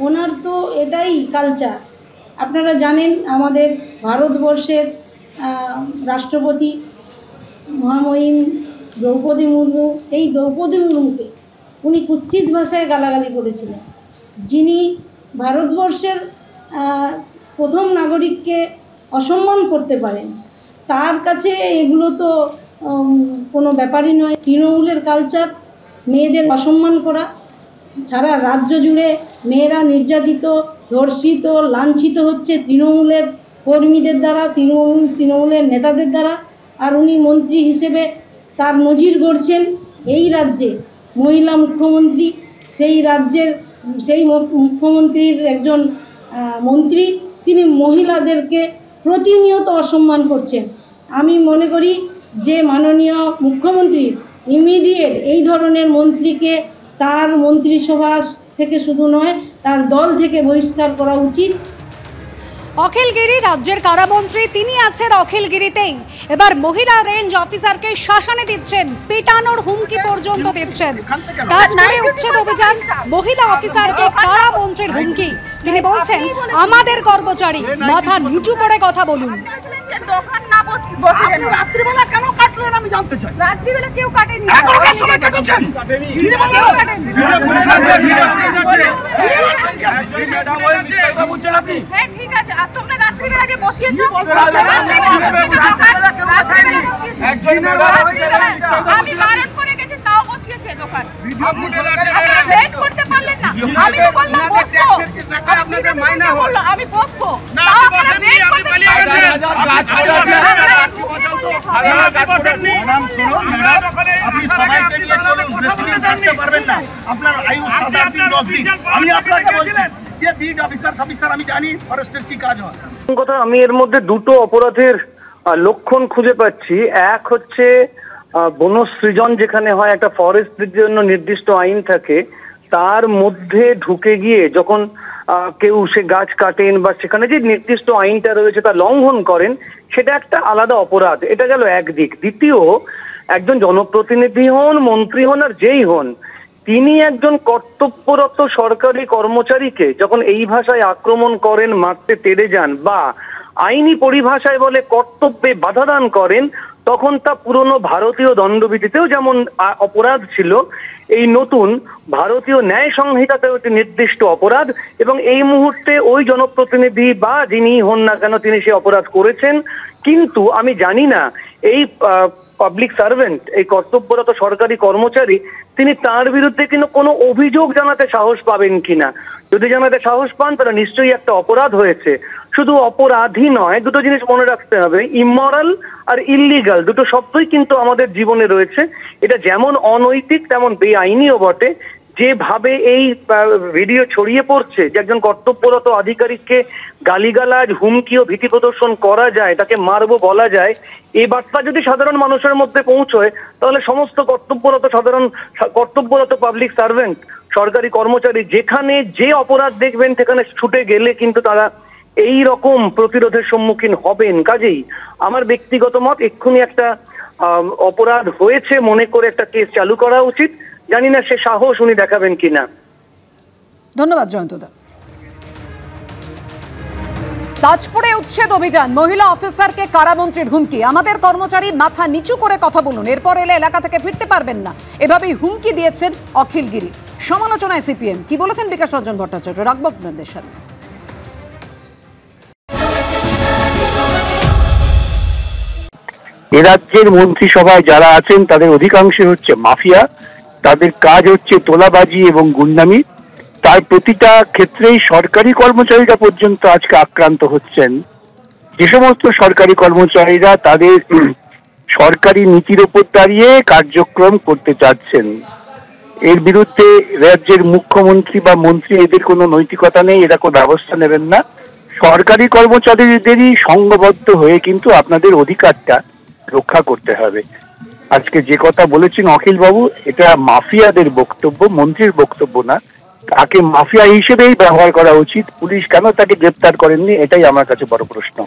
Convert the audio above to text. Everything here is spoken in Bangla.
ওনার তো এটাই কালচার। আপনারা জানেন আমাদের ভারতবর্ষের রাষ্ট্রপতি মহামহিম দ্রৌপদী মুর্মু, এই দ্রৌপদী মুর্মুকে উনি কুৎসিত ভাষায় গালাগালি করেছিলেন। যিনি ভারতবর্ষের প্রথম নাগরিককে অসম্মান করতে পারেন, তার কাছে এগুলো তো কোনো ব্যাপারই নয়। তৃণমূলের কালচার মেয়েদের অসম্মান করা, সারা রাজ্য জুড়ে মেয়েরা নির্যাতিত, ধর্ষিত, লাঞ্ছিত হচ্ছে তৃণমূলের কর্মীদের দ্বারা, তৃণমূলের নেতাদের দ্বারা। আর উনি মন্ত্রী হিসেবে তার নজির গড়ছেন। এই রাজ্যে মহিলা মুখ্যমন্ত্রী, সেই রাজ্যের সেই মুখ্যমন্ত্রীর একজন মন্ত্রী, তিনি মহিলাদেরকে প্রতিনিয়ত অসম্মান করছেন। আমি মনে করি যে মাননীয় মুখ্যমন্ত্রী ইমিডিয়েট এই ধরনের মন্ত্রীকে তার মন্ত্রিসভা থেকে শুধু নয়, তার দল থেকে বহিষ্কার করা উচিত। অখিলগিরি রাজ্যের কারামন্ত্রী, তিনি আছেন অখিলগিরিতেই। এবার মহিলা রেঞ্জ অফিসারকে শাসনে দিচ্ছেন, পেটানোর হুমকি পর্যন্ত দিচ্ছেন। তাজপুরে উচ্ছেদ অভিযান, মহিলা অফিসারকে কারামন্ত্রীর হুমকি। তিনি বলছেন, আমাদের কর্মচারী, মাথা নিচু করে কথা বলুন। দোকান না বসে রাত্রিবেলা কেন কাটলেন আমি জানতে চাই। রাত্রিবেলা কেউ কাটেনি, এখনকার সময় কেটেছেন। হ্যাঁ ঠিক আছে, আর তোমরা রাত্রিবেলা যে বসিয়েছো, আমি বারণ করে গেছি তাও বসিয়েছে দোকান। রেড করতে পারলেন না, আমি তো বললাম বসবো, আপনাদের মাইনা হলো আমি বসবো, তাও আপনারা রেড করতে আপনি সবাইকে নিয়ে চলুন, বেশি দিন থাকতে পারবেন না, আপনার আয়ু 7-8 দিন 10 দিন। আমি আপনাকে বলছি যে বিট অফিসার আমি জানি ফরেস্টের কি কাজ হয়। কথা আমি এর মধ্যে দুটো অপরাধের লক্ষণ খুঁজে পাচ্ছি। এক হচ্ছে বনসৃজন যেখানে হয়, একটা ফরেস্টের জন্য নির্দিষ্ট আইন থাকে, তার মধ্যে ঢুকে গিয়ে যখন কেউ সে গাছ কাটেন বা সেখানে যে নির্দিষ্ট আইনটা রয়েছে তা লঙ্ঘন করেন, সেটা একটা আলাদা অপরাধ। এটা গেল একদিক। দ্বিতীয়, একজন জনপ্রতিনিধি হন, মন্ত্রী হন আর যেই হন, তিনি একজন কর্তব্যরত সরকারি কর্মচারীকে যখন এই ভাষায় আক্রমণ করেন, মারতে তেড়ে যান বা আইনি পরিভাষায় বলে কর্তব্যে বাধাদান করেন, তখন তা পুরনো ভারতীয় দণ্ডবিধিতেও যেমন অপরাধ ছিল, এই নতুন ভারতীয় ন্যায় সংহিতাতেও একটি নির্দিষ্ট অপরাধ। এবং এই মুহূর্তে ওই জনপ্রতিনিধি বা যিনি হন না কেন তিনি সে অপরাধ করেছেন। কিন্তু আমি জানি না এই পাবলিক সার্ভেন্ট, এই কর্তব্যরত সরকারি কর্মচারী, তিনি তার বিরুদ্ধে কিন্তু কোনো অভিযোগ জানাতে সাহস পাবেন কিনা। যদি জানাতে সাহস পান তাহলে নিশ্চয়ই একটা অপরাধ হয়েছে। শুধু অপরাধী নয়, দুটো জিনিস মনে রাখতে হবে, ইমরাল আর ইল্লিগাল দুটো শব্দই কিন্তু আমাদের জীবনে রয়েছে। এটা যেমন অনৈতিক তেমন বেআইনিও বটে। যেভাবে এই ভিডিও ছড়িয়ে পড়ছে যে একজন কর্তব্যরত আধিকারিককে গালিগালাজ, হুমকি ও ভীতি প্রদর্শন করা যায়, তাকে মারবো বলা যায়, এই বার্তা যদি সাধারণ মানুষের মধ্যে পৌঁছয় তাহলে সমস্ত কর্তব্যরত পাবলিক সার্ভেন্ট, সরকারি কর্মচারী যেখানে যে অপরাধ দেখবেন সেখানে ছুটে গেলে কিন্তু তারা এই রকম প্রতিরোধের সম্মুখীন হবেন। কাজেই আমার ব্যক্তিগত মত, এক্ষুনি একটা অপরাধ হয়েছে মনে করে একটা কেস চালু করা উচিত। জানি না সে সাহস উনি দেখাবেন কিনা। ধন্যবাদ জয়ন্তদা। তাজপুরে উচ্ছেদ অভিযান, মহিলা অফিসারকে কারামন্ত্রীর হুমকি, আমাদের কর্মচারী, মাথা নিচু করে কথা বলুন, এরপর এলে এলাকা থেকে ফিরতে পারবেন না, এভাবেই হুমকি দিয়েছেন অখিলগিরি। সমালোচনায় সিপিএম কি বলেছেন বিকাশ রঞ্জন ভট্টাচার্য, রাখবো আপনাদের সামনে। এ রাজ্যের মন্ত্রিসভায় যারা আছেন তাদের অধিকাংশই হচ্ছে মাফিয়া, তাদের কাজ হচ্ছে তোলাবাজি এবং গুন্ডামি। তার প্রতিটা ক্ষেত্রেই সরকারি কর্মচারীরা পর্যন্ত আজকে আক্রান্ত হচ্ছেন। যে সমস্ত সরকারি কর্মচারীরা তাদের সরকারি নীতির ওপর দাঁড়িয়ে কার্যক্রম করতে চাচ্ছেন, এর বিরুদ্ধে রাজ্যের মুখ্যমন্ত্রী বা মন্ত্রী এদের কোনো নৈতিকতা নেই, এরা কোনো ব্যবস্থা নেবেন না। সরকারি কর্মচারীদেরই সংঘবদ্ধ হয়ে কিন্তু আপনাদের অধিকারটা রক্ষা করতে হবে। আজকে যে কথা বলেছেন অখিল বাবু, এটা মাফিয়াদের বক্তব্য, মন্ত্রীর বক্তব্য না। তাকে মাফিয়া হিসেবেই ব্যবহার করা উচিত। পুলিশ কেন তাকে গ্রেপ্তার করেননি, এটাই আমার কাছে বড় প্রশ্ন।